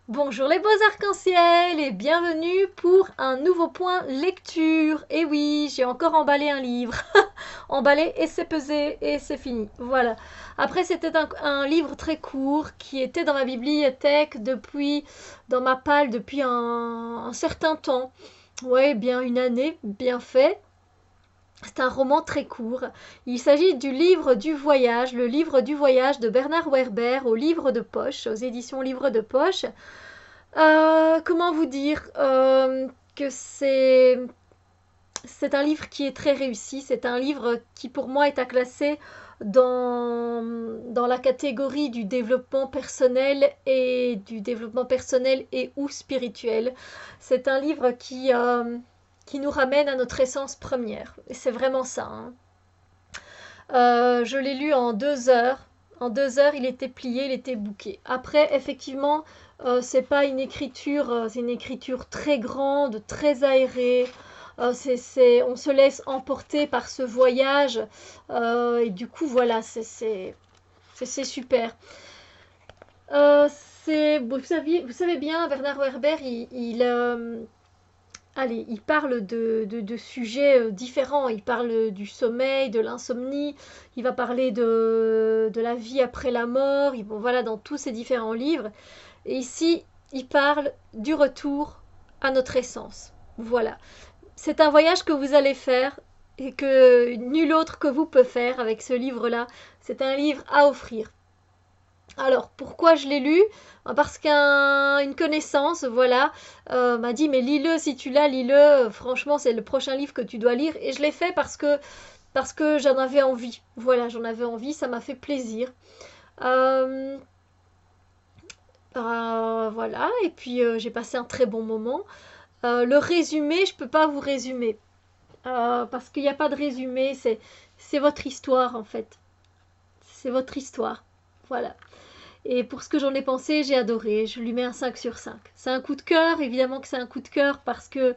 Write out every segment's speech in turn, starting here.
Bonjour les beaux arcs-en-ciel et bienvenue pour un nouveau point lecture. Et oui, j'ai encore emballé un livre. Emballé et c'est pesé et c'est fini. Voilà. Après, c'était un livre très court qui était dans ma bibliothèque dans ma palle depuis un certain temps. Ouais, bien une année, bien fait. C'est un roman très court. Il s'agit du livre du voyage, le livre du voyage de Bernard Werber au livre de poche, aux éditions Livre de poche. Comment vous dire que c'est un livre qui est très réussi. C'est un livre qui pour moi est à classer dans la catégorie du développement personnel et ou spirituel. C'est un livre qui nous ramène à notre essence première. Et c'est vraiment ça, hein. Je l'ai lu en 2 heures. En 2 heures, il était plié, il était bouqué. Après, effectivement, c'est pas une écriture, c'est une écriture très grande, très aérée. On se laisse emporter par ce voyage. Et du coup, voilà, c'est super. Euh, vous savez bien, Bernard Werber, allez, il parle de sujets différents. Il parle du sommeil, de l'insomnie. Il va parler de la vie après la mort. Bon, voilà, dans tous ces différents livres. Et ici, il parle du retour à notre essence. Voilà. C'est un voyage que vous allez faire et que nul autre que vous peut faire avec ce livre-là. C'est un livre à offrir. Alors, pourquoi je l'ai lu? Parce qu'une connaissance, voilà, m'a dit, mais lis-le si tu l'as, lis-le. Franchement, c'est le prochain livre que tu dois lire. Et je l'ai fait parce que j'en avais envie. Voilà, j'en avais envie, ça m'a fait plaisir. Euh, voilà, et puis j'ai passé un très bon moment. Le résumé, je peux pas vous résumer. Parce qu'il n'y a pas de résumé, c'est votre histoire en fait. C'est votre histoire. Voilà. Et pour ce que j'en ai pensé, j'ai adoré. Je lui mets un 5 sur 5. C'est un coup de cœur, évidemment que c'est un coup de cœur parce que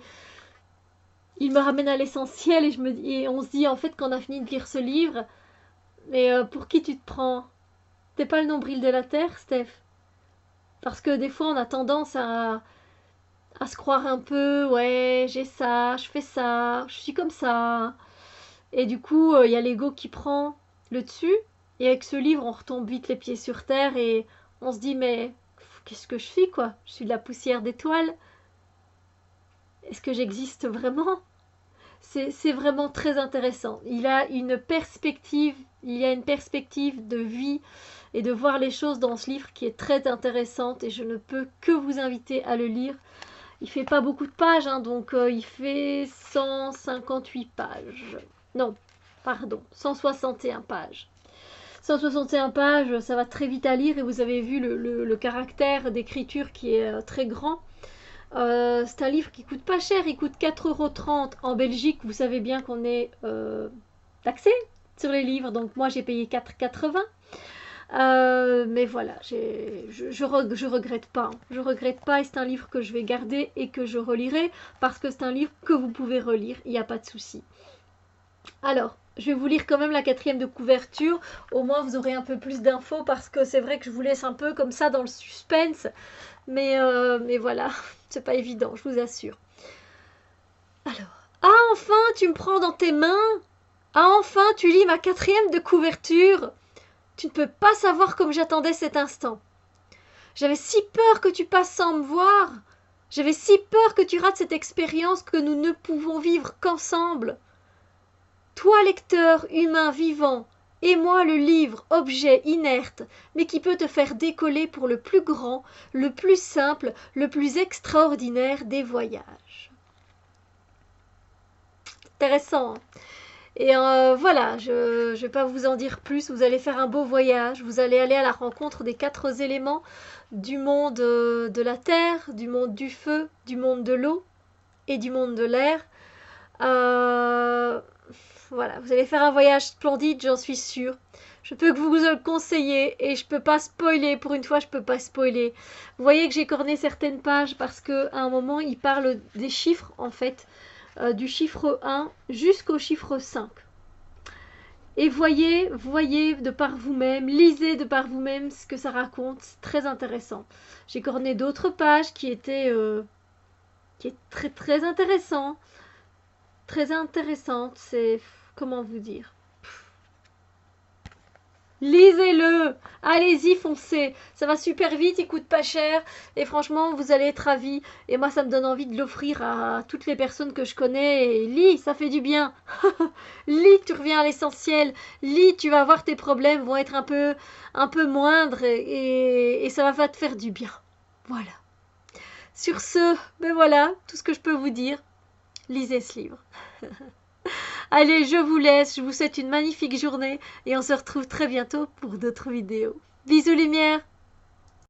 il me ramène à l'essentiel et on se dit en fait quand on a fini de lire ce livre, mais pour qui tu te prends? T'es pas le nombril de la terre, Steph? Parce que des fois on a tendance à se croire un peu, ouais, j'ai ça, je fais ça, je suis comme ça. Et du coup, il y a l'ego qui prend le dessus. Et avec ce livre, on retombe vite les pieds sur terre et on se dit, mais qu'est-ce que je fais, quoi? Je suis de la poussière d'étoiles. Est-ce que j'existe vraiment? C'est vraiment très intéressant. Il y a une perspective de vie et de voir les choses dans ce livre qui est très intéressante et je ne peux que vous inviter à le lire. Il fait pas beaucoup de pages, hein, donc il fait 158 pages. Non, pardon, 161 pages. 161 pages, ça va très vite à lire et vous avez vu le caractère d'écriture qui est très grand. C'est un livre qui coûte pas cher, il coûte 4,30 € en Belgique. Vous savez bien qu'on est taxé sur les livres, donc moi j'ai payé 4,80 €. Mais voilà, je regrette pas. Je regrette pas et c'est un livre que je vais garder et que je relirai parce que c'est un livre que vous pouvez relire, il n'y a pas de souci. Alors, je vais vous lire quand même la quatrième de couverture. Au moins, vous aurez un peu plus d'infos parce que c'est vrai que je vous laisse un peu comme ça dans le suspense. Mais voilà, c'est pas évident, je vous assure. Alors, ah enfin, tu me prends dans tes mains. Ah enfin, tu lis ma quatrième de couverture. Tu ne peux pas savoir comme j'attendais cet instant. J'avais si peur que tu passes sans me voir. J'avais si peur que tu rates cette expérience que nous ne pouvons vivre qu'ensemble. Toi, lecteur humain vivant, et moi le livre, objet inerte, mais qui peut te faire décoller pour le plus grand, le plus simple, le plus extraordinaire des voyages. Intéressant, hein. Et voilà, je ne vais pas vous en dire plus. Vous allez faire un beau voyage. Vous allez aller à la rencontre des 4 éléments du monde de la terre, du monde du feu, du monde de l'eau et du monde de l'air. Euh, voilà, vous allez faire un voyage splendide, j'en suis sûre. Je peux que vous le conseiller et je peux pas spoiler. Pour une fois, je peux pas spoiler. Vous voyez que j'ai corné certaines pages parce qu'à un moment, il parle des chiffres en fait, du chiffre 1 jusqu'au chiffre 5. Et voyez de par vous-même, lisez de par vous-même ce que ça raconte, c'est très intéressant. J'ai corné d'autres pages qui est très intéressant, très intéressante, c'est, comment vous dire, lisez-le, allez-y, foncez, ça va super vite, il coûte pas cher, et franchement, vous allez être ravis, et moi, ça me donne envie de l'offrir à toutes les personnes que je connais, et lis, ça fait du bien, lis, tu reviens à l'essentiel, lis, tu vas voir tes problèmes vont être un peu moindres, et ça va te faire du bien, voilà. Sur ce, ben voilà, tout ce que je peux vous dire, lisez ce livre. Allez, je vous laisse, je vous souhaite une magnifique journée et on se retrouve très bientôt pour d'autres vidéos. Bisous lumière!